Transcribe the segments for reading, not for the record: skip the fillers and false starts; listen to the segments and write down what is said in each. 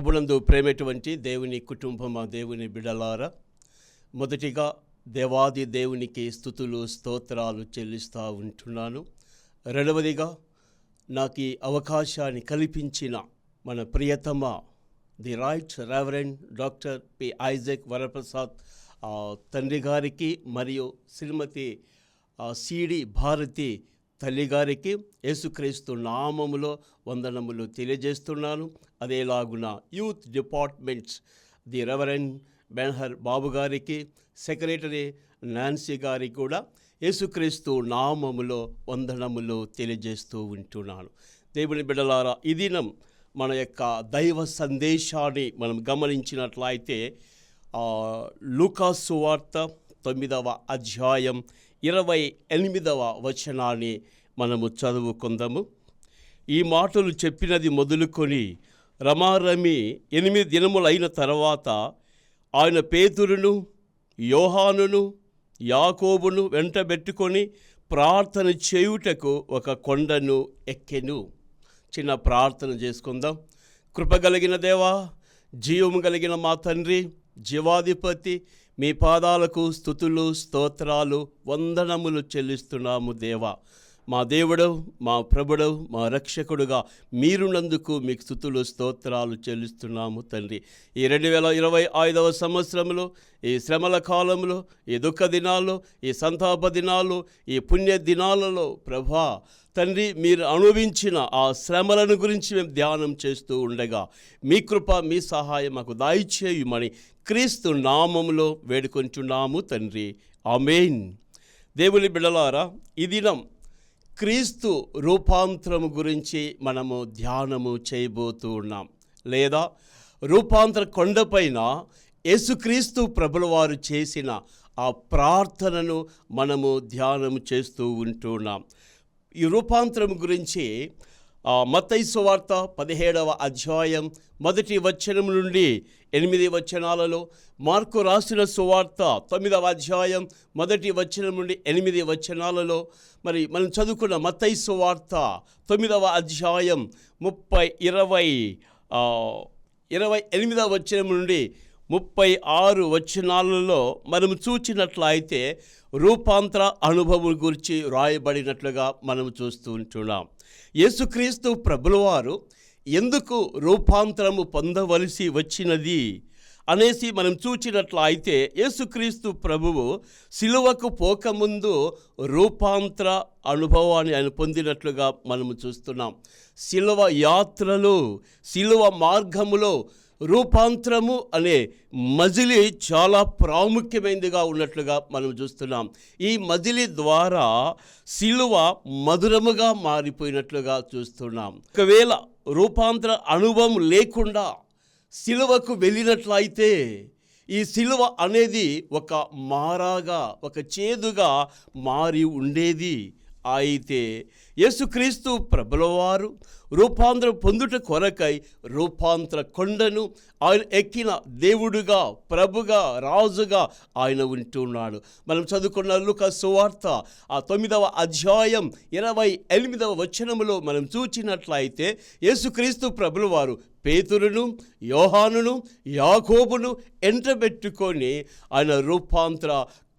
ప్రభునందు ప్రేమటువంటి దేవుని కుటుంబం, దేవుని బిడలారా, మొదటిగా దేవాది దేవునికి స్తుతులు స్తోత్రాలు చెల్లిస్తూ ఉంటున్నాను. రెండవదిగా నాకు ఈ అవకాశాన్ని కల్పించిన మన ప్రియతమ the right reverend doctor P Isaac Varaprasad తండ్రి గారికి మరియు శ్రీమతి సిడి భారతి తల్లిగారికి యేసుక్రీస్తు నామములో వందనములు తెలియజేస్తున్నాను. అదేలాగున youth departments the reverend Benhur Babu గారికి, సెక్రటరీ నాన్సీ గారికి కూడా యేసుక్రీస్తు నామములో వందనములు తెలియజేస్తూ ఉంటున్నాను. దేవుని బిడ్డలారా, ఈ దినం మన యొక్క దైవ సందేశాన్ని మనం గమనించినట్లయితే లూకా సువార్త 9వ అధ్యాయం 28వ వచనాన్ని మనము చదువుకుందాము. ఈ మాటలు చెప్పినది మొదలుకొని రమారమి 8 దినములైన తర్వాత ఆయన పేతురును, యోహానును, యాకోబును వెంటబెట్టుకొని ప్రార్థన చేయుటకు ఒక కొండను ఎక్కెను. చిన్న ప్రార్థన చేసుకుందాం. కృపగలిగిన దేవా, జీవము కలిగిన మా తండ్రి, జీవాధిపతి, మీ పాదాలకు స్తుతులు స్తోత్రాలు వందనములు చెల్లిస్తున్నాము దేవా. మా దేవుడు, మా ప్రభుడు, మా రక్షకుడుగా మీరున్నందుకు మీకు స్తుతులు స్తోత్రాలు చెల్లిస్తున్నాము తండ్రి. ఈ 2025వ సంవత్సరంలో, ఈ శ్రమల కాలంలో, ఈ దుఃఖ దినాల్లో, ఈ సంతాప దినాల్లో, ఈ పుణ్య దినాలలో ప్రభా తండ్రి, మీరు అనుభవించిన ఆ శ్రమలను గురించి మేము ధ్యానం చేస్తూ ఉండగా మీ కృప, మీ సహాయం మాకు దయచేయమని క్రీస్తు నామములో వేడుకొంచున్నాము తండ్రి. ఆమేన్. దేవుని బిడ్డలారా, ఈ దినం క్రీస్తు రూపాంతరము గురించి మనము ధ్యానము చేయబోతూ ఉన్నాం. లేదా రూపాంతర కొండపైన యేసుక్రీస్తు ప్రభుల వారు చేసిన ఆ ప్రార్థనను మనము ధ్యానము చేస్తూ ఉంటున్నాం. ఈ రూపాంతరం గురించి మత్తయి సువార్త 17వ అధ్యాయం 1వ వచనం నుండి 8 వచనాలలో, మార్కు రాసిన సువార్త 9వ అధ్యాయం 1వ వచనం నుండి 8 వచనాలలో, మరి మనం చదువుకున్న మత్తయి సువార్త 9వ అధ్యాయం 28వ వచనం నుండి 36 వచనాలలో మనం చూచినట్లయితే రూపాంతర అనుభవం గురించి రాయబడినట్లుగా మనం చూస్తూ ఉంటున్నాం. యేసుక్రీస్తు ప్రభుల వారు ఎందుకు రూపాంతరము పొందవలసి వచ్చినది అనేసి మనం చూచినట్లయితే, యేసుక్రీస్తు ప్రభువు సిలువకు పోకముందు రూపాంతర అనుభవాన్ని ఆయన పొందినట్లుగా మనము చూస్తున్నాం. సిలువ యాత్రలో, సిలువ మార్గములో రూపాంతరము అనే మజిలీ చాలా ప్రాముఖ్యమైనదిగా ఉన్నట్లుగా మనం చూస్తున్నాం. ఈ మజిలీ ద్వారా సిలువ మధురముగా మారిపోయినట్లుగా చూస్తున్నాం. ఒకవేళ రూపాంతర అనుభవం లేకుండా సిలువకు వెళ్ళినట్లయితే ఈ సిలువ అనేది ఒక మారాగా, ఒక చేదుగా మారి ఉండేది. అయితే యేసుక్రీస్తు ప్రభుల వారు రూపాంతరం పొందుట కొరకై రూపాంతర కొండను ఆయన ఎక్కిన దేవుడుగా, ప్రభుగా, రాజుగా ఆయన ఉంటున్నాడు. మనం చదువుకున్న లూకా సువార్త 9వ అధ్యాయం 28వ వచనములో మనం చూచినట్లయితే యేసుక్రీస్తు ప్రభుల వారు పేతురును, యోహానును, యాకోబును ఎంటబెట్టుకొని ఆయన రూపాంతర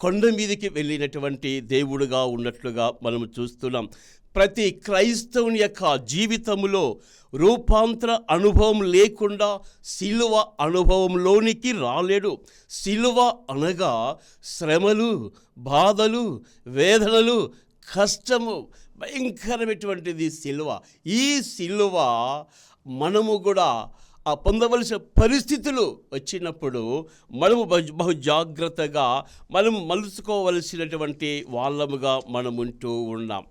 కొండ మీదకి వెళ్ళినటువంటి దేవుడుగా ఉన్నట్లుగా మనం చూస్తున్నాం. ప్రతి క్రైస్తవుని యొక్క జీవితంలో రూపాంతర అనుభవం లేకుండా సిలువ అనుభవంలోనికి రాలేడు. సిలువ అనగా శ్రమలు, బాధలు, వేదనలు, కష్టము, భయంకరమైనటువంటిది సిలువ. ఈ సిలువ మనము కూడా పొందవలసిన పరిస్థితులు వచ్చినప్పుడు మనము బహు జాగ్రత్తగా మనము మలుచుకోవలసినటువంటి వాళ్ళముగా మనం ఉంటూ ఉన్నాం.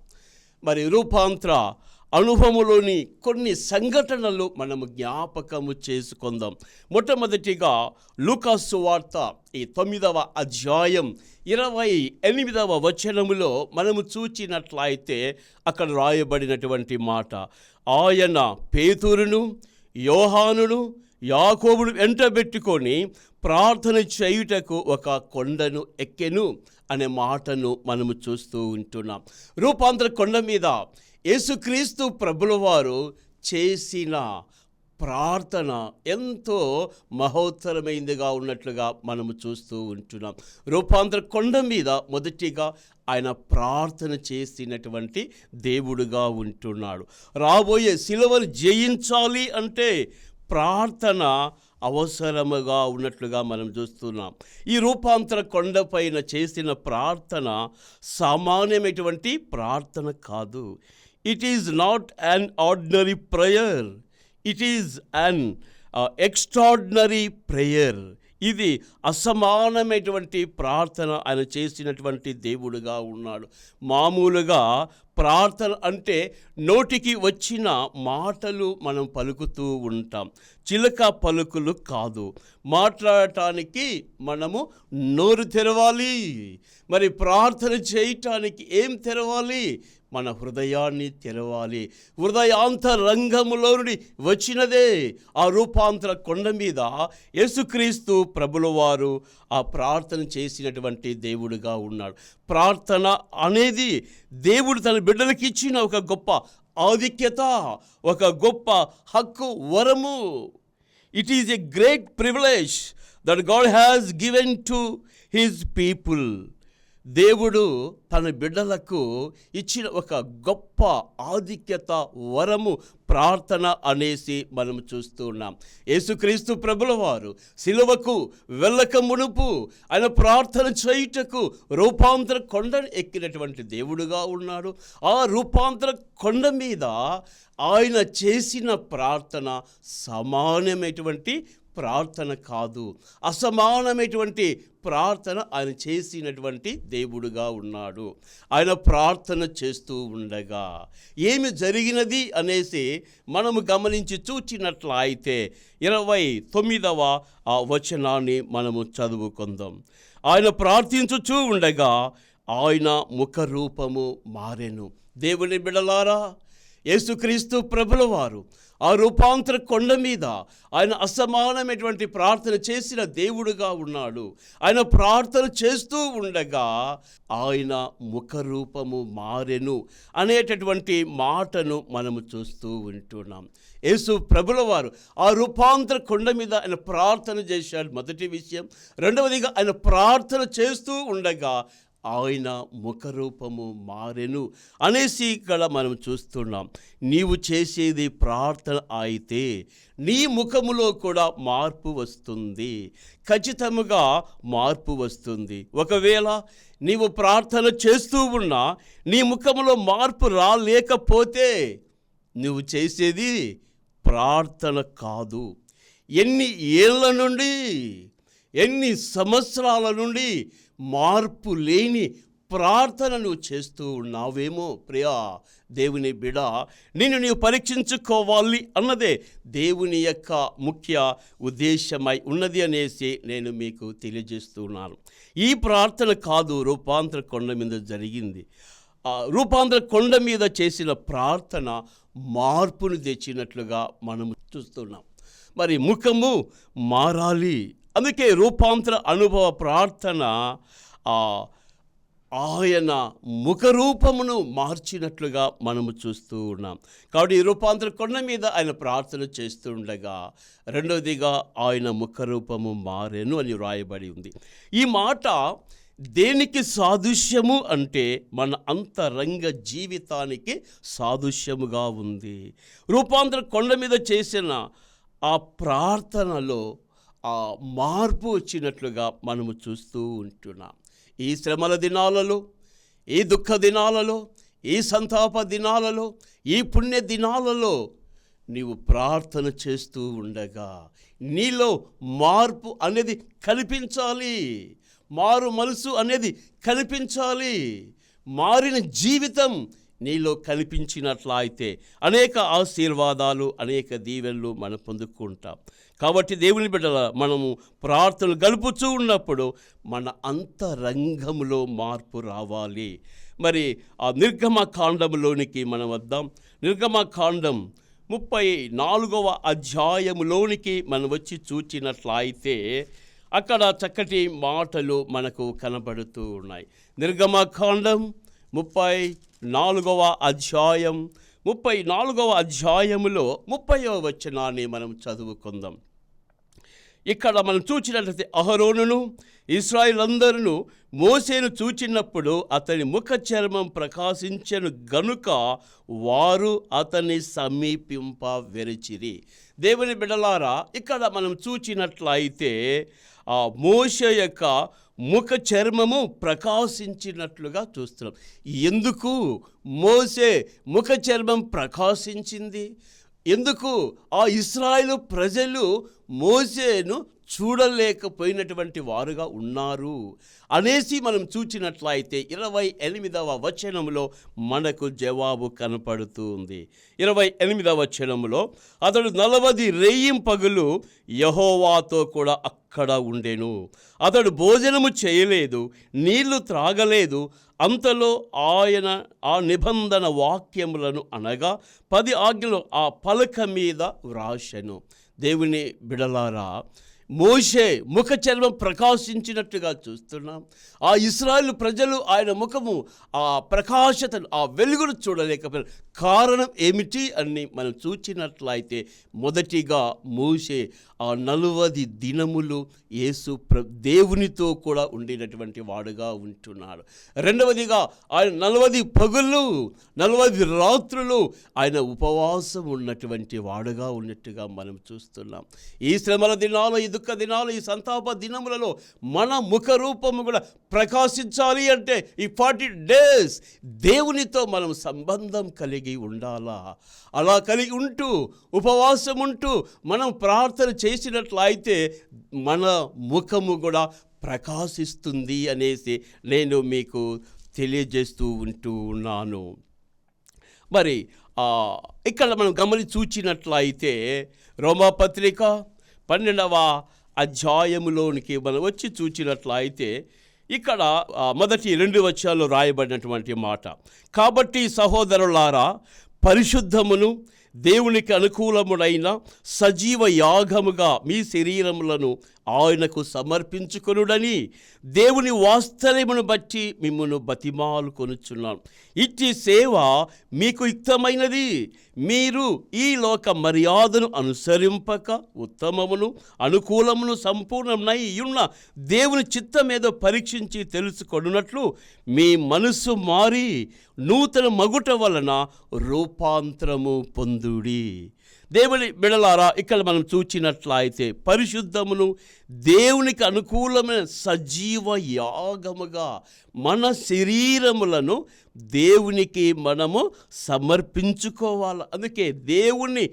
మరి రూపాంతర అనుభవంలోని కొన్ని సంఘటనలు మనము జ్ఞాపకము చేసుకుందాం. మొట్టమొదటిగా లూకా సువార్త 9వ అధ్యాయం 28వ వచనములో మనము చూచినట్లయితే అక్కడ రాయబడినటువంటి మాట, ఆయన పేతురును, యోహానును, యాకోబును వెంటబెట్టుకొని ప్రార్థన చేయుటకు ఒక కొండను ఎక్కెను అనే మాటను మనము చూస్తూ ఉంటున్నాం. రూపాంతర కొండ మీద యేసుక్రీస్తు ప్రభుల వారు చేసిన ప్రార్థన ఎంతో మహోత్తరమైనదిగా ఉన్నట్లుగా మనము చూస్తూ ఉంటున్నాం. రూపాంతర కొండ మీద మొదటిగా ఆయన ప్రార్థన చేసినటువంటి దేవుడుగా ఉంటున్నాడు. రాబోయే సిలువను జయించాలి అంటే ప్రార్థన అవసరముగా ఉన్నట్లుగా మనం చూస్తున్నాం. ఈ రూపాంతర కొండపైన చేసిన ప్రార్థన సామాన్యమైనటువంటి ప్రార్థన కాదు. It is not an ordinary prayer, it is an extraordinary prayer. ఇది అసమానమైనటువంటి ప్రార్థన ఆయన చేసినటువంటి దేవుడుగా ఉన్నాడు. మామూలుగా ప్రార్థన అంటే నోటికి వచ్చిన మాటలు మనం పలుకుతూ ఉంటాం, చిలక పలుకులు కాదు. మాట్లాడటానికి మనము నోరు తెరవాలి. మరి ప్రార్థన చేయటానికి ఏం తెరవాలి? మన హృదయాన్ని తెరవాలి. హృదయాంతరంగములో నుండి వచ్చినదే ఆ రూపాంతర కొండ మీద యేసుక్రీస్తు ప్రభుల వారు ఆ ప్రార్థన చేసినటువంటి దేవుడుగా ఉన్నాడు. ప్రార్థన అనేది దేవుడు తన బిడ్డలకు ఇచ్చిన ఒక గొప్ప ఆధిక్యత, ఒక గొప్ప హక్కు, వరము. It is a great privilege that God has given to his people. దేవుడు తన బిడ్డలకు ఇచ్చిన ఒక గొప్ప ఆధిక్యత, వరము ప్రార్థన అనేసి మనం చూస్తూ ఉన్నాం. యేసుక్రీస్తు ప్రభుల వారు సిలువకు వెళ్ళక మునుపు ఆయన ప్రార్థన చేయుటకు రూపాంతర కొండను ఎక్కినటువంటి దేవుడుగా ఉన్నాడు. ఆ రూపాంతర కొండ మీద ఆయన చేసిన ప్రార్థన సమానమైనటువంటి ప్రార్థన కాదు, అసమానమైనటువంటి ప్రార్థన ఆయన చేసినటువంటి దేవుడుగా ఉన్నాడు. ఆయన ప్రార్థన చేస్తూ ఉండగా ఏమి జరిగినది అనేసి మనము గమనించి చూచినట్లయితే 29వ వచనాన్ని మనము చదువుకుందాం. ఆయన ప్రార్థించుచూ ఉండగా ఆయన ముఖరూపము మారెను. దేవుని బిడ్డలారా, యేసుక్రీస్తు ప్రభుల వారు ఆ రూపాంతర కొండ మీద ఆయన అసమానమైనటువంటి ప్రార్థన చేసిన దేవుడుగా ఉన్నాడు. ఆయన ప్రార్థన చేస్తూ ఉండగా ఆయన ముఖరూపము మారెను అనేటటువంటి మాటను మనము చూస్తూ ఉంటున్నాం. యేసు ప్రభుల వారు ఆ రూపాంతర కొండ మీద ఆయన ప్రార్థన చేశాడు, మొదటి విషయం. రెండవదిగా ఆయన ప్రార్థన చేస్తూ ఉండగా ఆయన ముఖరూపము మారెను అనేసి ఇక్కడ మనం చూస్తున్నాం. నీవు చేసేది ప్రార్థన అయితే నీ ముఖములో కూడా మార్పు వస్తుంది, ఖచ్చితంగా మార్పు వస్తుంది. ఒకవేళ నీవు ప్రార్థన చేస్తూ ఉన్నా నీ ముఖములో మార్పు రాలేకపోతే నువ్వు చేసేది ప్రార్థన కాదు. ఎన్ని ఏళ్ళ నుండి, ఎన్ని సంవత్సరాల నుండి మార్పు లేని ప్రార్థన నువ్వు చేస్తూ ఉన్నావేమో ప్రియా దేవుని బిడ, నిన్ను నీవు పరీక్షించుకోవాలి అన్నదే దేవుని యొక్క ముఖ్య ఉద్దేశమై ఉన్నది అనేసి నేను మీకు తెలియజేస్తున్నాను. ఈ ప్రార్థన కాదు రూపాంతర కొండ మీద జరిగింది. రూపాంతర కొండ మీద చేసిన ప్రార్థన మార్పును తెచ్చినట్లుగా మనము చూస్తున్నాం. మరి ముఖము మారాలి, అందుకే రూపాంతర అనుభవ ప్రార్థన ఆయన ముఖరూపమును మార్చినట్లుగా మనము చూస్తూ ఉన్నాం. కాబట్టి ఈ రూపాంతర కొండ మీద ఆయన ప్రార్థన చేస్తూ ఉండగా రెండవదిగా ఆయన ముఖరూపము మారెను అని వ్రాయబడి ఉంది. ఈ మాట దేనికి సాదృశ్యము అంటే మన అంతరంగ జీవితానికి సాదృశ్యముగా ఉంది. రూపాంతర కొండ మీద చేసిన ఆ ప్రార్థనలో ఆ మార్పు వచ్చినట్లుగా మనము చూస్తూ ఉంటున్నాం. ఈ శ్రమల దినాలలో, ఈ దుఃఖ దినాలలో, ఈ సంతాప దినాలలో, ఈ పుణ్య దినాలలో నీవు ప్రార్థన చేస్తూ ఉండగా నీలో మార్పు అనేది కనిపించాలి, మారు మనసు అనేది కనిపించాలి. మారిన జీవితం నీలో కనిపించినట్లయితే అనేక ఆశీర్వాదాలు, అనేక దీవెనలు మనం పొందుకుంటాం. కాబట్టి దేవుని బిడ్డల మనము ప్రార్థనలు గలుపుతూ ఉన్నప్పుడు మన అంతరంగంలో మార్పు రావాలి. మరి ఆ నిర్గమకాండంలోనికి మనం వద్దాం. నిర్గమకాండం 34వ అధ్యాయములోనికి మనం వచ్చి చూచినట్లయితే అక్కడ చక్కటి మాటలు మనకు కనబడుతూ ఉన్నాయి. నిర్గమకాండం 34వ అధ్యాయం 34వ అధ్యాయములో 30వ వచనాన్ని మనం చదువుకుందాం. ఇక్కడ మనం చూచినట్లయితే అహరోనును ఇశ్రాయేలందరూ మోషేను చూచినప్పుడు అతని ముఖ చర్మం ప్రకాశించెను గనుక వారు అతన్ని సమీపింప వెరచిరి. దేవుని బిడ్డలారా, ఇక్కడ మనం చూచినట్లయితే ఆ మోషే యొక్క ముఖ చర్మము ప్రకాశించినట్లుగా చూస్తున్నాం. ఎందుకు మోషే ముఖ చర్మం ప్రకాశించింది? ఎందుకు ఆ ఇశ్రాయేలు ప్రజలు మోషేను చూడలేకపోయినటువంటి వారుగా ఉన్నారు అనేసి మనం చూచినట్లయితే 28వ వచనంలో మనకు జవాబు కనపడుతూ ఉంది. 28వ వచనంలో అతడు 40 రేయింపగలు యెహోవాతో కూడా అక్కడ ఉండెను. అతడు భోజనము చేయలేదు, నీళ్లు త్రాగలేదు. అంతలో ఆయన ఆ నిబంధన వాక్యములను అనగా 10 ఆజ్ఞలు ఆ పలక మీద వ్రాసెను. దేవుని బిడలారా, మోషే ముఖ చర్మం ప్రకాశించినట్టుగా చూస్తున్నాం. ఆ ఇశ్రాయేలు ప్రజలు ఆయన ముఖము ఆ ప్రకాశతను, ఆ వెలుగును చూడలేకపోయారు. కారణం ఏమిటి అని మనం చూచినట్లయితే, మొదటిగా మోషే ఆ 40 దినములు దేవునితో కూడా ఉండినటువంటి వాడుగా ఉంటున్నాడు. రెండవదిగా ఆయన 40 పగుళ్ళు 40 రాత్రులు ఆయన ఉపవాసం ఉన్నటువంటి వాడుగా ఉన్నట్టుగా మనం చూస్తున్నాం. ఈ శ్రమల దినాలు, ఈ దుఃఖ దినాలు, ఈ సంతాప దినములలో మన ముఖ రూపము కూడా ప్రకాశించాలి అంటే ఈ 40 డేస్ దేవునితో మనం సంబంధం కలిగి ఉండాలా. అలా కలిగి ఉంటూ ఉపవాసం ఉంటూ మనం ప్రార్థన చేసినట్లయితే మన ముఖము కూడా ప్రకాశిస్తుంది అనేసి నేను మీకు తెలియజేస్తూ ఉన్నాను. మరి ఇక్కడ మనం చూచినట్లయితే రోమాపత్రిక 12వ అధ్యాయములోనికి మనం వచ్చి చూచినట్లయితే ఇక్కడ మొదటి 2 వచనాల్లో రాయబడినటువంటి మాట, కాబట్టి సహోదరులారా, పరిశుద్ధమును దేవునికి అనుకూలముడైన సజీవ యాగముగా మీ శరీరములను ఆయనకు సమర్పించుకొనుడని దేవుని వాత్సల్యమును బట్టి మిమ్మును బతిమాలు కొనుచున్నాను. ఇట్టి సేవ మీకు యుక్తమైనది. మీరు ఈ లోక మర్యాదను అనుసరింపక ఉత్తమమును అనుకూలమును సంపూర్ణమై ఉన్న దేవుని చిత్తమేదో పరీక్షించి తెలుసుకొనున్నట్లు మీ మనస్సు మారి నూతన మగుట వలన రూపాంతరము పొందుడి. దేవుని బిడలారా, ఇక్కడ మనం చూచినట్లయితే పరిశుద్ధమును దేవునికి అనుకూలమైన సజీవ యాగముగా మన శరీరములను దేవునికి మనము సమర్పించుకోవాలి. అందుకే దేవుని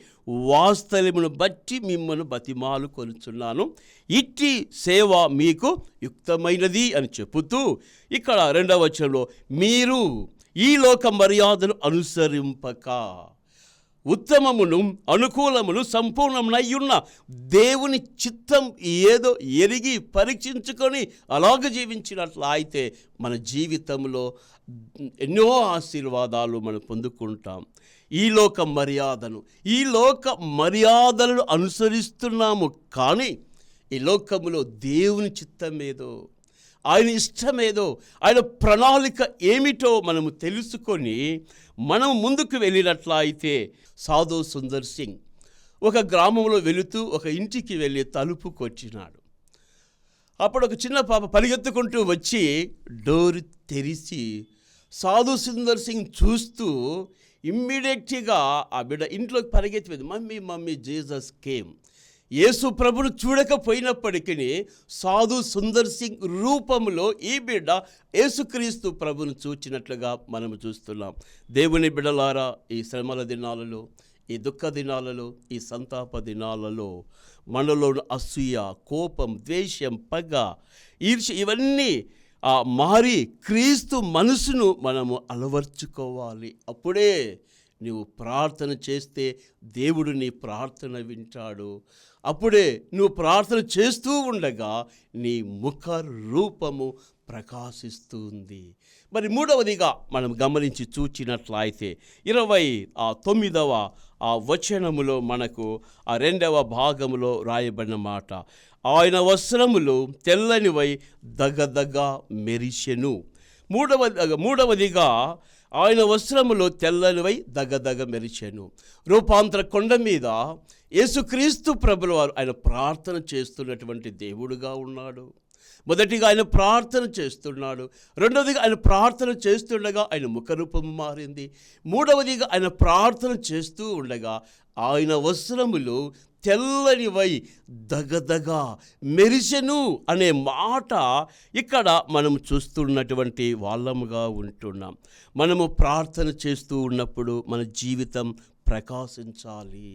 వాత్సల్యమును బట్టి మిమ్మల్ని బతిమాలు కొనుచున్నాను, ఇట్టి సేవ మీకు యుక్తమైనది అని చెబుతూ ఇక్కడ 2వ వచనంలో మీరు ఈ లోక మర్యాదను అనుసరింపక ఉత్తమమును అనుకూలమును సంపూర్ణమునై ఉన్న దేవుని చిత్తం ఏదో ఎరిగి పరీక్షించుకొని అలాగ జీవించినట్లు అయితే మన జీవితంలో ఎన్నో ఆశీర్వాదాలు మనం పొందుకుంటాం. ఈ లోక మర్యాదలను అనుసరిస్తున్నాము, కానీ ఈ లోకములో దేవుని చిత్తమేదో, ఆయన ఇష్టమేదో, ఆయన ప్రణాళిక ఏమిటో మనము తెలుసుకొని మనం ముందుకు వెళ్ళినట్లయితే, సాధు సుందర్ సింగ్ ఒక గ్రామంలో వెళుతూ ఒక ఇంటికి వెళ్ళి తలుపు కొట్టినాడు. అప్పుడు ఒక చిన్న పాప పరిగెత్తుకుంటూ వచ్చి డోర్ తెరిచి సాధు సుందర్ సింగ్ చూస్తూ ఇమ్మీడియట్గా ఆ బిడ్డ ఇంట్లోకి పరిగెత్తిపోయింది. Mummy Jesus came. యేసు ప్రభును చూడకపోయినప్పటికీ సాధు సుందర్ సింగ్ రూపంలో ఈ బిడ్డ యేసుక్రీస్తు ప్రభును చూచినట్లుగా మనము చూస్తున్నాం. దేవుని బిడ్డలారా, ఈ శ్రమల దినాలలో, ఈ దుఃఖ దినాలలో, ఈ సంతాప దినాలలో మనలో అసూయ, కోపం, ద్వేషం, పగ, ఈర్ష్య ఇవన్నీ మారి క్రీస్తు మనసును మనము అలవర్చుకోవాలి. అప్పుడే నువ్వు ప్రార్థన చేస్తే దేవుడు నీ ప్రార్థన వింటాడు. అప్పుడే నువ్వు ప్రార్థన చేస్తూ ఉండగా నీ ముఖ రూపము ప్రకాశిస్తుంది. మరి 3వదిగా మనం గమనించి చూచినట్లయితే 29వ వచనములో మనకు 2వ భాగములో రాయబడిన మాట, ఆయన వస్త్రములు తెల్లనివై దగదగ మెరిసెను. మూడవదిగా ఆయన వస్త్రములు తెల్లనివై దగదగ మెరిచెను. రూపాంతర కొండ మీద యేసుక్రీస్తు ప్రభుల వారు ఆయన ప్రార్థన చేస్తున్నటువంటి దేవుడుగా ఉన్నాడు. మొదటిగా ఆయన ప్రార్థన చేస్తున్నాడు. రెండవదిగా ఆయన ప్రార్థన చేస్తుండగా ఆయన ముఖరూపం మారింది. మూడవదిగా ఆయన ప్రార్థన చేస్తూ ఉండగా ఆయన వస్త్రములు తెల్లనివై దగదగా మెరిసెను అనే మాట ఇక్కడ మనం చూస్తున్నటువంటి వాళ్ళముగా ఉంటున్నాం. మనము ప్రార్థన చేస్తూ ఉన్నప్పుడు మన జీవితం ప్రకాశించాలి.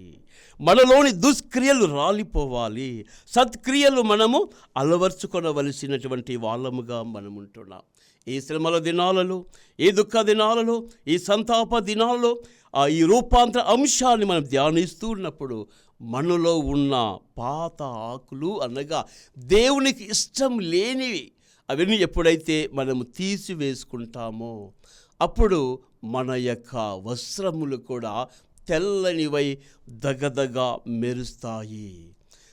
మనలోని దుష్క్రియలు రాలిపోవాలి. సత్క్రియలు మనము అలవర్చుకొనవలసినటువంటి వాళ్ళముగా మనం ఉంటున్నాం. ఈ శ్రమల దినాలలో, ఈ దుఃఖ దినాలలో, ఈ సంతాప దినాలలో ఈ రూపాంతర అంశాన్ని మనం ధ్యానిస్తూ ఉన్నప్పుడు మనలో ఉన్న పాత ఆకులు అనగా దేవునికి ఇష్టం లేనివి అవన్నీ ఎప్పుడైతే మనము తీసివేసుకుంటామో అప్పుడు మన యొక్క వస్త్రములు కూడా తెల్లనివై దగదగా మెరుస్తాయి.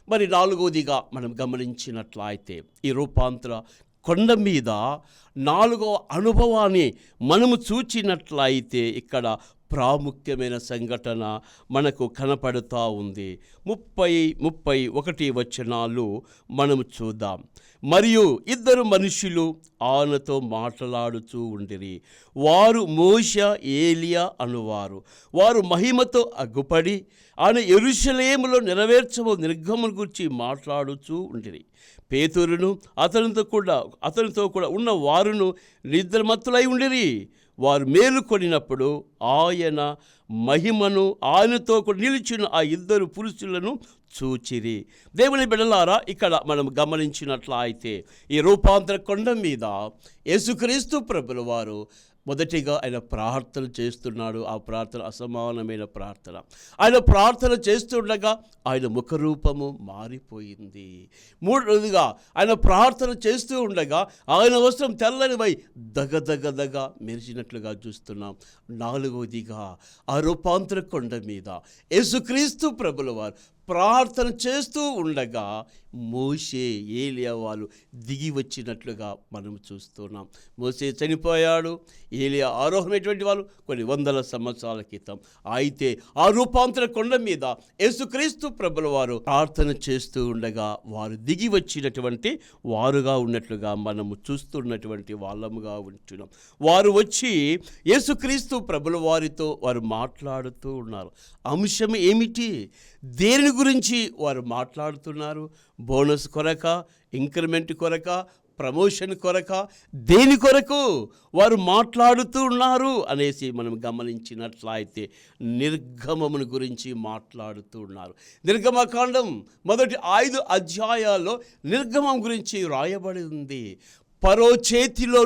మరి నాలుగవదిగా మనం గమనించినట్లయితే ఈ రూపాంతర కొండ మీద నాలుగవ అనుభవాన్ని మనము చూచినట్లయితే ఇక్కడ ప్రాముఖ్యమైన సంఘటన మనకు కనపడుతూ ఉంది. 30-31 వచనాలు మనము చూద్దాం. మరియు ఇద్దరు మనుషులు ఆయనతో మాట్లాడుతూ ఉండిరి. వారు మోషే, ఏలియా అనువారు. వారు మహిమతో అగ్గుపడి ఆయన యెరూషలేములో నెరవేర్చబో నిర్గమం గురించి మాట్లాడుతూ ఉండిరి. పేతురును అతనితో కూడా ఉన్న వారును నిద్రమత్తులై ఉండిరి. వారు మేలుకొనినప్పుడు ఆయన మహిమను ఆయనతో కూడా నిలిచిన ఆ ఇద్దరు పురుషులను చూచిరి. దేవుని బిడ్డలారా, ఇక్కడ మనం గమనించినట్లయితే ఈ రూపాంతర కొండ మీద యేసుక్రీస్తు ప్రభుల వారు మొదటిగా ఆయన ప్రార్థన చేస్తున్నాడు. ఆ ప్రార్థన అసమానమైన ప్రార్థన. ఆయన ప్రార్థన చేస్తుండగా ఆయన ముఖరూపము మారిపోయింది. మూడవదిగా ఆయన ప్రార్థన చేస్తూ ఉండగా ఆయన వస్త్రం తెల్లనివై దగదగదగ మెరిచినట్లుగా చూస్తున్నాం. నాలుగవదిగా ఆ రూపాంతర కొండ మీద యేసుక్రీస్తు ప్రభుల వారు ప్రార్థన చేస్తూ ఉండగా మోషే, ఏలియా వాళ్ళు దిగి వచ్చినట్లుగా మనం చూస్తున్నాం. మోషే చనిపోయాడు, ఏలియా ఆరోహణమైనటువంటి వాళ్ళు కొన్ని వందల సంవత్సరాల క్రితం. అయితే ఆ రూపాంతర కొండ మీద యేసుక్రీస్తు ప్రభుల వారు ప్రార్థన చేస్తూ ఉండగా వారు దిగి వచ్చినటువంటి వారుగా ఉన్నట్లుగా మనము చూస్తున్నటువంటి వాళ్ళముగా ఉంటున్నాం. వారు వచ్చి యేసుక్రీస్తు ప్రభుల వారితో వారు మాట్లాడుతూ ఉన్నారు. అంశం ఏమిటి? దేని గురించి వారు మాట్లాడుతున్నారు? బోనస్ కొరక, ఇంక్రిమెంట్ కొరక, ప్రమోషన్ కొరక, దేని కొరకు వారు మాట్లాడుతూ ఉన్నారు అనేసి మనం గమనించినట్లయితే నిర్గమమును గురించి మాట్లాడుతూ ఉన్నారు. నిర్గమకాండం మొదటి 5 అధ్యాయాల్లో నిర్గమం గురించి రాయబడి ఉంది. ఫరో చేతిలో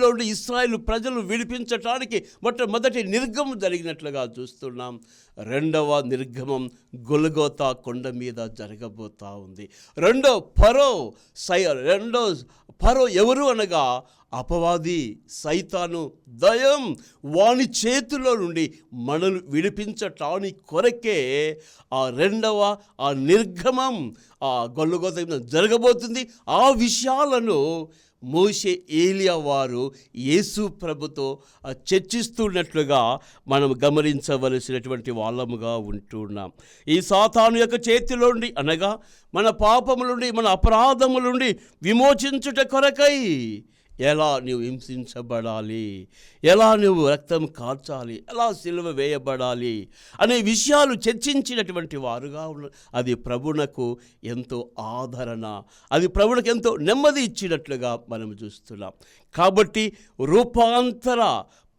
నుండి ఇశ్రాయేలు ప్రజలు విడిపించటానికి మొట్టమొదటి నిర్గమం జరిగినట్లుగా చూస్తున్నాం. రెండవ నిర్గమం గొల్గోతా కొండ మీద జరగబోతా ఉంది. రెండో ఫరో ఎవరు అనగా అపవాది, సైతాను, దయ్యం. వాని చేతిలో నుండి మనల్ని విడిపించటానికి కొరకే ఆ నిర్గమం ఆ గొల్గోతా జరగబోతుంది. ఆ విషయాలను మోషే, ఏలియా వారు యేసు ప్రభుతో చర్చిస్తున్నట్లుగా మనం గమనించవలసినటువంటి వాళ్ళముగా ఉంటున్నాం. ఈ సాతాను యొక్క చేతిలో నుండి అనగా మన పాపముల నుండి, మన అపరాధముల నుండి విమోచించుట కొరకై ఎలా నీవు హింసించబడాలి, ఎలా నువ్వు రక్తం కార్చాలి, ఎలా సిలువ వేయబడాలి అనే విషయాలు చర్చించినటువంటి వారుగా ఉన్నారు. అది ప్రభునకు ఎంతో ఆదరణ, అది ప్రభునకు ఎంతో నెమ్మది ఇచ్చినట్లుగా మనం చూస్తున్నాం. కాబట్టి రూపాంతర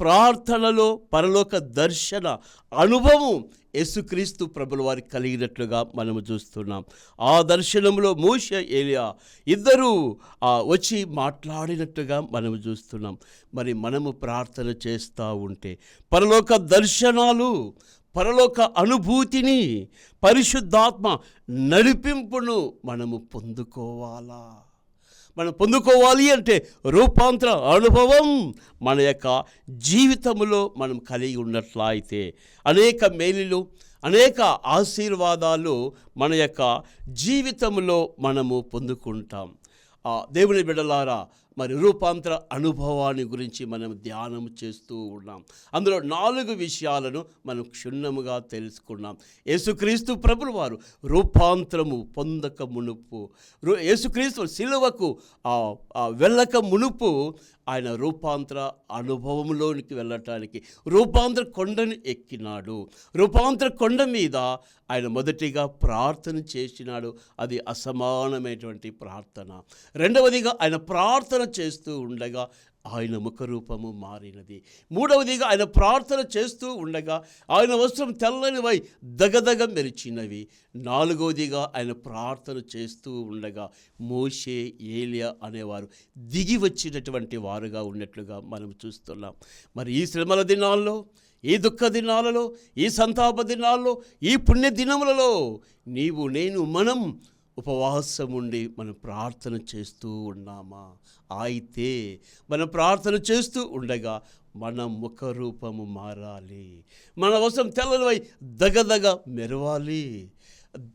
ప్రార్థనలో పరలోక దర్శన అనుభవం యేసుక్రీస్తు ప్రభుల వారికి కలిగినట్లుగా మనము చూస్తున్నాం. ఆ దర్శనంలో మోషే, ఏలియా ఇద్దరూ వచ్చి మాట్లాడినట్టుగా మనము చూస్తున్నాం. మరి మనము ప్రార్థన చేస్తూ ఉంటే పరలోక దర్శనాలు, పరలోక అనుభూతిని, పరిశుద్ధాత్మ నడిపింపును మనము పొందుకోవాలా? మనం పొందుకోవాలి అంటే రూపాంతర అనుభవం మన యొక్క జీవితంలో మనం కలిగి ఉన్నట్లయితే అనేక మేలులు, అనేక ఆశీర్వాదాలు మన యొక్క జీవితంలో మనము పొందుకుంటాం. దేవుని బిడ్డలారా, మరి రూపాంతర అనుభవాన్ని గురించి మనం ధ్యానం చేస్తూ ఉన్నాం. అందులో 4 విషయాలను మనం క్షుణ్ణముగా తెలుసుకున్నాం. యేసుక్రీస్తు ప్రభులు వారు రూపాంతరము పొందక మునుపు, యేసుక్రీస్తు సిలువకు వెళ్ళక మునుపు ఆయన రూపాంతర అనుభవంలోనికి వెళ్ళటానికి రూపాంతర కొండను ఎక్కినాడు. రూపాంతర కొండ మీద ఆయన మొదటిగా ప్రార్థన చేసినాడు. అది అసమానమైనటువంటి ప్రార్థన. రెండవదిగా ఆయన ప్రార్థన చేస్తూ ఉండగా ఆయన ముఖరూపము మారినది. మూడవదిగా ఆయన ప్రార్థన చేస్తూ ఉండగా ఆయన వస్త్రం తెల్లనివై దగదగ మెరిచినవి. నాలుగవదిగా ఆయన ప్రార్థన చేస్తూ ఉండగా మోషే, ఏలియా అనేవారు దిగి వచ్చినటువంటి వారుగా ఉన్నట్లుగా మనం చూస్తున్నాం. మరి ఈ శ్రమల దినాల్లో, ఈ దుఃఖ దినాలలో, ఈ సంతాప దినాల్లో, ఈ పుణ్య దినములలో నీవు, నేను, మనం ఉపవాసం ఉండి మనం ప్రార్థన చేస్తూ ఉన్నామా? అయితే మనం ప్రార్థన చేస్తూ ఉండగా మన ముఖరూపము మారాలి, మన వసం తెల్లనివై దగదగ మెరవాలి.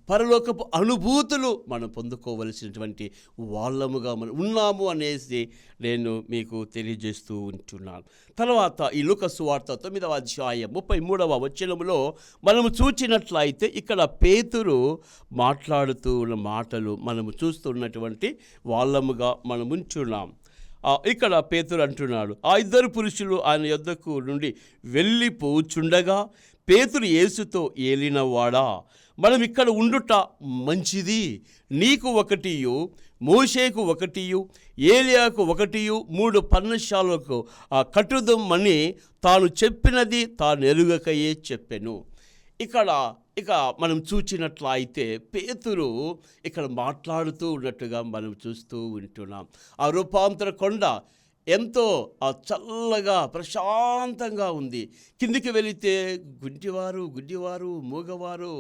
పరలోకపు అనుభూతులు మనం పొందుకోవలసినటువంటి వాళ్ళముగా మనం ఉన్నాము అనేసి నేను మీకు తెలియజేస్తూ ఉంటున్నాను. తర్వాత ఈ లూకా సువార్త 9వ అధ్యాయం 33వ వచనములో మనము చూచినట్లయితే ఇక్కడ పేతురు మాట్లాడుతూ ఉన్న మాటలు మనము చూస్తున్నటువంటి వాళ్ళముగా మనం ఉంచున్నాం. ఇక్కడ పేతురు అంటున్నాడు, ఆ 2 పురుషులు ఆయన యొద్దకు నుండి వెళ్ళిపోచుండగా పేతురు యేసుతో, ఏలినవాడా, మనం ఇక్కడ ఉండుట మంచిది. నీకు 1, మోషేకు 1, ఏలియాకు 1 3 పర్ణశాలకు కట్టుదమని తాను చెప్పినది తాను ఎరుగకయే చెప్పెను. ఇక మనం చూచినట్లయితే పేతురు ఇక్కడ మాట్లాడుతూ ఉన్నట్టుగా మనం చూస్తూ ఉంటున్నాం. ఆ రూపాంతర కొండ ఎంతో చల్లగా ప్రశాంతంగా ఉంది. కిందికి వెళితే గుడ్డివారు, మూగవారు,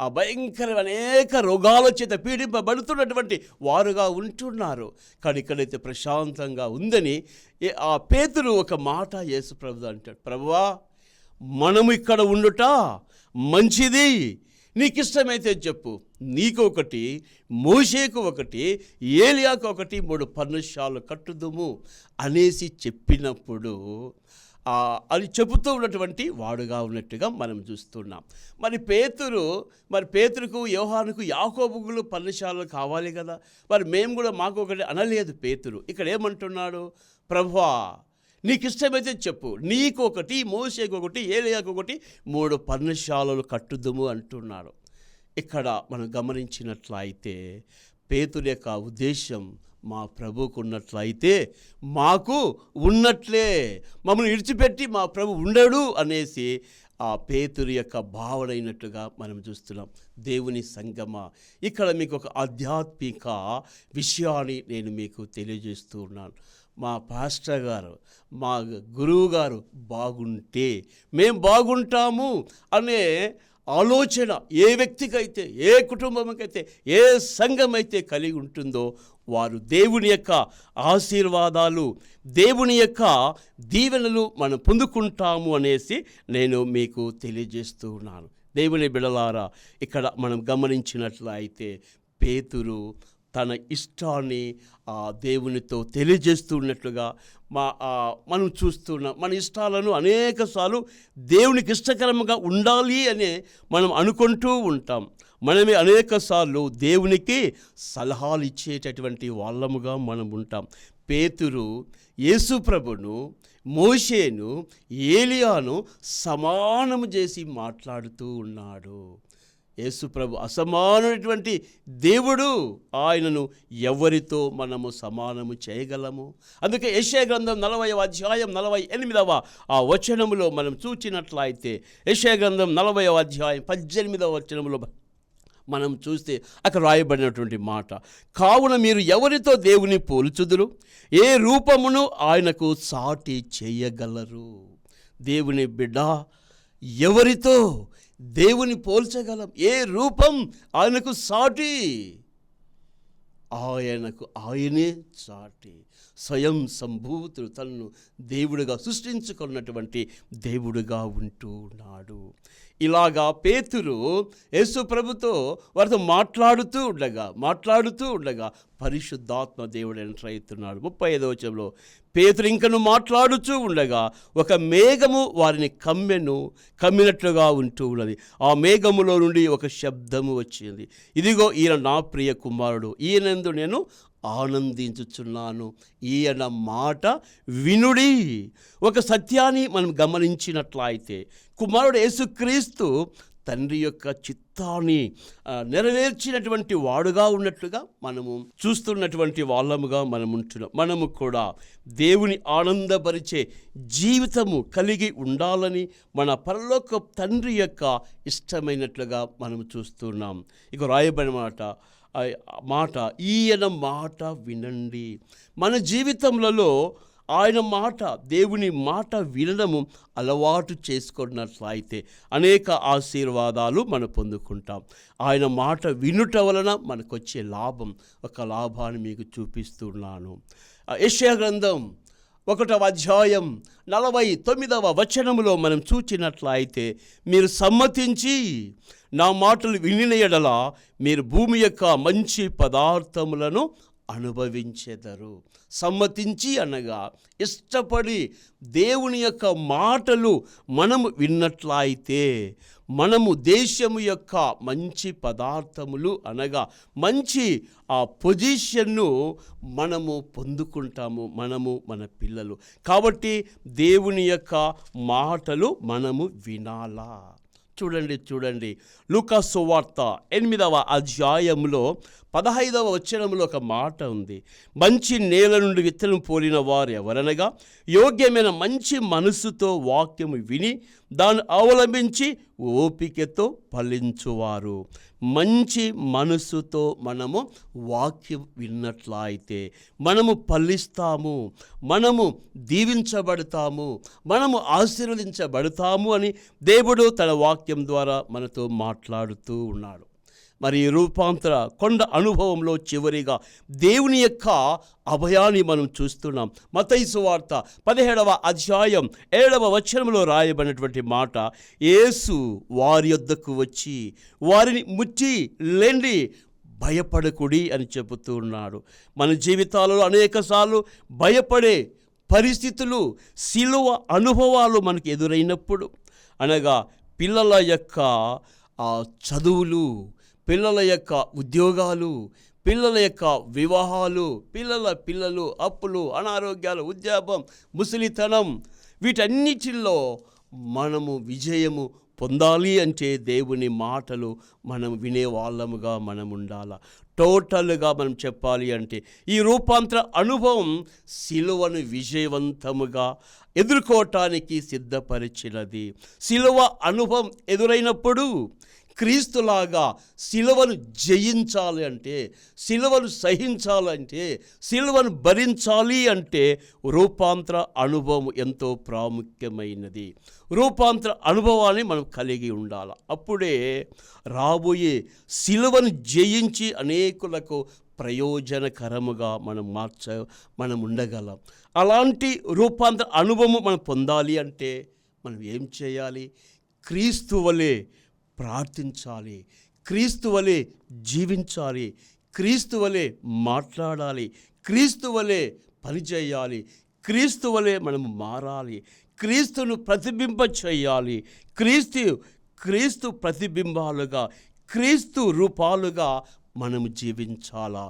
ఆ భయంకర అనేక రోగాల చేత పీడింపబడుతున్నటువంటి వారుగా ఉంటున్నారు. కానీ ఇక్కడైతే ప్రశాంతంగా ఉందని ఆ పేతురు ఒక మాట యేసు ప్రభువు అంటాడు, ప్రభువా, మనము ఇక్కడ ఉండుట మంచిది. నీకు ఇష్టమైతే చెప్పు, నీకు 1, మోషేకు 1, ఏలియాకు 1 3 పర్ణశాలలు కట్టుదుము అనేసి చెప్పినప్పుడు అది చెబుతూ ఉన్నటువంటి వాడుగా ఉన్నట్టుగా మనం చూస్తున్నాం. మరి పేతురుకు, యోహానుకు, యాకోబుకు పర్ణశాలలు కావాలి కదా. మరి మేము కూడా మాకు 1 అనలేదు పేతురు. ఇక్కడ ఏమంటున్నాడు, ప్రభువా, నీకు ఇష్టమైతే చెప్పు, నీకు 1, మోషేకు 1, ఏలియాకు 1 3 పర్ణశాలలు కట్టుదుము అంటున్నాడు. ఇక్కడ మనం గమనించినట్లయితే పేతురు యొక్క ఉద్దేశం మా ప్రభువుకు ఉన్నట్లయితే మాకు ఉన్నట్లే, మమ్మల్ని విడిచిపెట్టి మా ప్రభు ఉండడు అనేసి ఆ పేతురు యొక్క భావన అయినట్టుగా మనం చూస్తున్నాం. దేవుని సంగమా, ఇక్కడ మీకు ఒక ఆధ్యాత్మిక విషయాన్ని నేను మీకు తెలియజేస్తూ ఉన్నాను. మా పాస్టర్ గారు, మా గురువు గారు బాగుంటే మేము బాగుంటాము అనే ఆలోచన ఏ వ్యక్తికైతే, ఏ కుటుంబంకైతే, ఏ సంఘమైతే కలిగి ఉంటుందో వారు దేవుని యొక్క ఆశీర్వాదాలు, దేవుని యొక్క దీవెనలు మనం పొందుకుంటాము అనేసి నేను మీకు తెలియజేస్తూ ఉన్నాను. దేవుని బిడలారా, ఇక్కడ మనం గమనించినట్లయితే పేతురు తన ఇష్టాన్ని దేవునితో తెలియజేస్తున్నట్లుగా మనం చూస్తున్నాం. మన ఇష్టాలను అనేకసార్లు దేవునికి ఇష్టకరంగా ఉండాలి అని మనం అనుకుంటూ ఉంటాం. మనమే అనేకసార్లు దేవునికి సలహాలు ఇచ్చేటటువంటి వాళ్ళముగా మనం ఉంటాం. పేతురు యేసు ప్రభును, మోషేను, ఏలియాను సమానము చేసి మాట్లాడుతూ ఉన్నాడు. యేసు ప్రభు అసమానమైనటువంటి దేవుడు. ఆయనను ఎవరితో మనము సమానము చేయగలము? అందుకే యెషయా గ్రంథం 40వ అధ్యాయం 48వ వచనములో మనం చూచినట్లయితే, యెషయా గ్రంథం 40వ అధ్యాయం 18వ వచనములో మనం చూస్తే అక్కడ రాయబడినటువంటి మాట, కావున మీరు ఎవరితో దేవుని పోల్చుదురు? ఏ రూపమును ఆయనకు సాటి చేయగలరు? దేవుని బిడ్డ, ఎవరితో దేవుని పోల్చగలం? ఏ రూపం ఆయనకు సాటి? ఆయనే సాటి. స్వయం సంభూతుడు, తనను దేవుడిగా సృష్టించుకున్నటువంటి దేవుడిగా ఉంటూ ఉన్నాడు. ఇలాగా పేతురు యేసు ప్రభుతో వారితో మాట్లాడుతూ ఉండగా పరిశుద్ధాత్మ దేవుడు ఎంటర్ అవుతున్నాడు. 35వ వచనంలో పేతురు ఇంకను మాట్లాడుతూ ఉండగా ఒక మేఘము వారిని కమ్మినట్లుగా ఉంటూ ఉన్నది. ఆ మేఘములో నుండి ఒక శబ్దము వచ్చింది, ఇదిగో ఈయన నా ప్రియ కుమారుడు, ఈయనందు నేను ఆనందించుచున్నాను, ఈయన మాట వినుడి. ఒక సత్యాన్ని మనం గమనించినట్లయితే కుమారుడు యేసుక్రీస్తు తండ్రి యొక్క చిత్తాన్ని నెరవేర్చినటువంటి వాడుగా ఉన్నట్లుగా మనము చూస్తున్నటువంటి వాళ్ళముగా మనం ఉంటున్నాం. మనము కూడా దేవుని ఆనందపరిచే జీవితము కలిగి ఉండాలని మన పరలోక తండ్రి యొక్క ఇష్టమైనట్లుగా మనము చూస్తున్నాం. ఇక రాయబడిన మాట ఈయన మాట వినండి. మన జీవితంలో ఆయన మాట, దేవుని మాట వినడము అలవాటు చేసుకున్నట్లయితే అనేక ఆశీర్వాదాలు మనం పొందుకుంటాం. ఆయన మాట వినుట వలన మనకు వచ్చే ఒక లాభాన్ని మీకు చూపిస్తున్నాను. యెషయా గ్రంథం 1వ అధ్యాయం 49వ వచనములో మనం చూచినట్లయితే, మీరు సమ్మతించి నా మాటలు వినిన యెడల మీరు భూమి యొక్క మంచి పదార్థములను అనుభవించెదరు. సమ్మతించి అనగా ఇష్టపడి దేవుని యొక్క మాటలు మనము విన్నట్లయితే మనము దేశము యొక్క మంచి పదార్థములు అనగా మంచి ఆ పొజిషన్ను మనము పొందుకుంటాము, మనము మన పిల్లలు. కాబట్టి దేవుని యొక్క మాటలు మనము వినాలా. చూడండి లూకా సువార్త 8వ అధ్యాయంలో 15వ వచనంలో ఒక మాట ఉంది. మంచి నేల నుండి విత్తనం పోలిన వారు ఎవరనగా యోగ్యమైన మంచి మనస్సుతో వాక్యము విని దాన్ని అవలంబించి ఓపికతో ఫలించువారు. మంచి మనస్సుతో మనము వాక్యం విన్నట్లయితే మనము ఫలిస్తాము, మనము దీవించబడతాము, మనము ఆశీర్వదించబడతాము అని దేవుడు తన వాక్యం ద్వారా మనతో మాట్లాడుతూ ఉన్నాడు. మరి రూపాంతర కొండ అనుభవంలో చివరిగా దేవుని యొక్క అభయాన్ని మనం చూస్తున్నాం. మత్తయి సువార్త 17వ అధ్యాయం 7వ వచనంలో రాయబడినటువంటి మాట, యేసు వారి యొద్దకు వచ్చి వారిని ముట్టి లెండి, భయపడకుడి అని చెబుతూ ఉన్నాడు. మన జీవితాలలో అనేకసార్లు భయపడే పరిస్థితులు, సిలువ అనుభవాలు మనకు ఎదురైనప్పుడు, అనగా పిల్లల యొక్క చదువులు, పిల్లల యొక్క ఉద్యోగాలు, పిల్లల యొక్క వివాహాలు, పిల్లలు అప్పులు, అనారోగ్యాలు, ఉద్యోగం, ముసలితనం, వీటన్నిటిలో మనము విజయము పొందాలి అంటే దేవుని మాటలు మనం వినే వాళ్ళముగా మనం ఉండాలి. టోటల్గా మనం చెప్పాలి అంటే ఈ రూపాంతర అనుభవం సిలువను విజయవంతముగా ఎదుర్కోవటానికి సిద్ధపరిచినది. సిలువ అనుభవం ఎదురైనప్పుడు క్రీస్తులాగా సిలువను జయించాలి అంటే, సిలువను సహించాలంటే, సిలువను భరించాలి అంటే రూపాంతర అనుభవం ఎంతో ప్రాముఖ్యమైనది. రూపాంతర అనుభవాన్ని మనం కలిగి ఉండాలి. అప్పుడే రాబోయే సిలువను జయించి అనేకులకు ప్రయోజనకరముగా మనం ఉండగలం. అలాంటి రూపాంతర అనుభవం మనం పొందాలి అంటే మనం ఏం చేయాలి? క్రీస్తు వలె ప్రార్థించాలి, క్రీస్తు వలె జీవించాలి, క్రీస్తు వలె మాట్లాడాలి, క్రీస్తు వలె పనిచేయాలి, క్రీస్తు వలె మనం మారాలి, క్రీస్తును ప్రతిబింబ చేయాలి. క్రీస్తు ప్రతిబింబాలుగా, క్రీస్తు రూపాలుగా మనము జీవించాలా.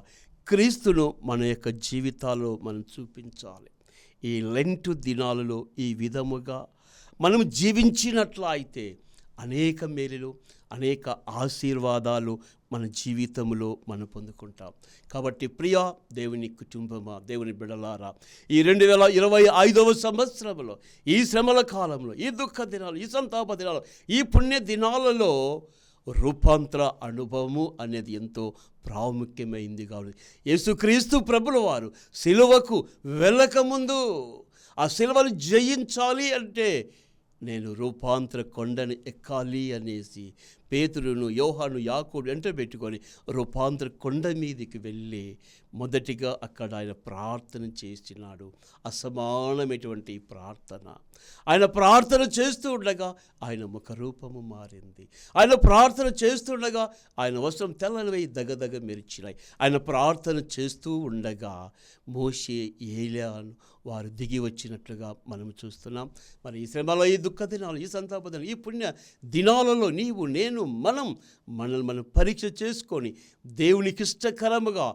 క్రీస్తును మన యొక్క జీవితాల్లో మనం చూపించాలి. ఈ లెంటు దినాలలో ఈ విధముగా మనం జీవించినట్లయితే అనేక మేలులు, అనేక ఆశీర్వాదాలు మన జీవితంలో మనం పొందుకుంటాం. కాబట్టి ప్రియా దేవుని కుటుంబమా, దేవుని బిడలారా, ఈ 2025వ సంవత్సరంలో, ఈ శ్రమల కాలంలో, ఈ దుఃఖ దినాలు, ఈ సంతాప దినాలు, ఈ పుణ్య దినాలలో రూపాంతర అనుభవము అనేది ఎంతో ప్రాముఖ్యమైంది. కాబట్టి యేసుక్రీస్తు ప్రభుల వారు సిలువకు వెళ్ళకముందు ఆ సిలువను జయించాలి అంటే నేను రూపాంతర కొండని ఎక్కాలి అనేసి పేతురును, యోహాను, యాకోబు వెంట పెట్టుకొని రూపాంతర కొండ మీదకి వెళ్ళి మొదటిగా అక్కడ ఆయన ప్రార్థన చేసినాడు. అసమానమైనటువంటి ప్రార్థన. ఆయన ప్రార్థన చేస్తూ ఉండగా ఆయన ముఖరూపము మారింది. ఆయన ప్రార్థన చేస్తుండగా ఆయన వస్త్రం తెల్లని దగదగ మెరిచినాయి. ఆయన ప్రార్థన చేస్తూ ఉండగా మోషే, ఏలియాను వారు దిగి వచ్చినట్లుగా మనం చూస్తున్నాం. మరి ఈ శ్రమలో, ఈ దుఃఖ దినాలు, ఈ సంతాప దినాలు, ఈ పుణ్య దినాలలో నీవు, నేను, మనల్ని మనం పరీక్ష చేసుకొని దేవునికి ఇష్టకరముగా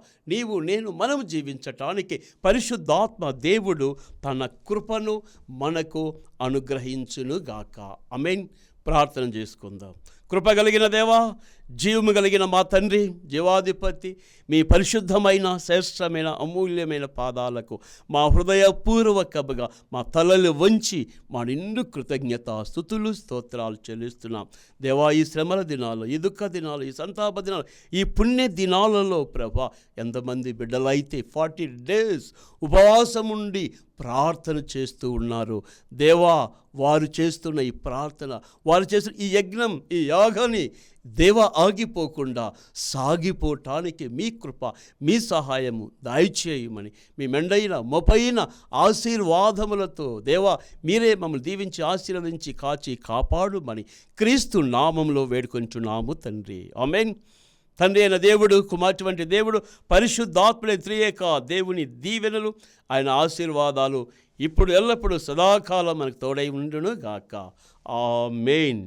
మనం జీవించటానికి పరిశుద్ధాత్మ దేవుడు తన కృపను మనకు అనుగ్రహించునుగాక. ఆమేన్. ప్రార్థన చేసుకుందాం. కృప కలిగిన దేవా, జీవము కలిగిన మా తండ్రి, జీవాధిపతి, మీ పరిశుద్ధమైన, శ్రేష్టమైన, అమూల్యమైన పాదాలకు మా హృదయపూర్వకముగా మా తలలు వంచి మా నిండు కృతజ్ఞత, స్తుతులు, స్తోత్రాలు చెల్లిస్తున్నాం. దేవా, ఈ శ్రమల దినాలు, ఈ దుఃఖ దినాలు, ఈ సంతాప దినాలు, ఈ పుణ్య దినాలలో ప్రభా ఎంతమంది బిడ్డలైతే 40 days ఉపవాసం ఉండి ప్రార్థన చేస్తూ ఉన్నారు. దేవా, వారు చేస్తున్న ఈ ప్రార్థన, వారు చేస్తున్న ఈ యజ్ఞం, ఈ యాగాన్ని దేవా ఆగిపోకుండా సాగిపోవటానికి మీ కృప, మీ సహాయము దయచేయమని మీ మెండైన మొపైన ఆశీర్వాదములతో దేవా మీరే మమ్మల్ని దీవించి ఆశీర్వదించి కాచి కాపాడుమని క్రీస్తు నామంలో వేడుకొంచున్నాము తండ్రి. ఆమేన్. తండ్రి అయిన దేవుడు, కుమార్తె దేవుడు, పరిశుద్ధాత్ముడే త్రియేక దేవుని దీవెనలు, ఆయన ఆశీర్వాదాలు ఇప్పుడు ఎల్లప్పుడూ సదాకాలం మనకు తోడై ఉండును గాక. ఆమేన్.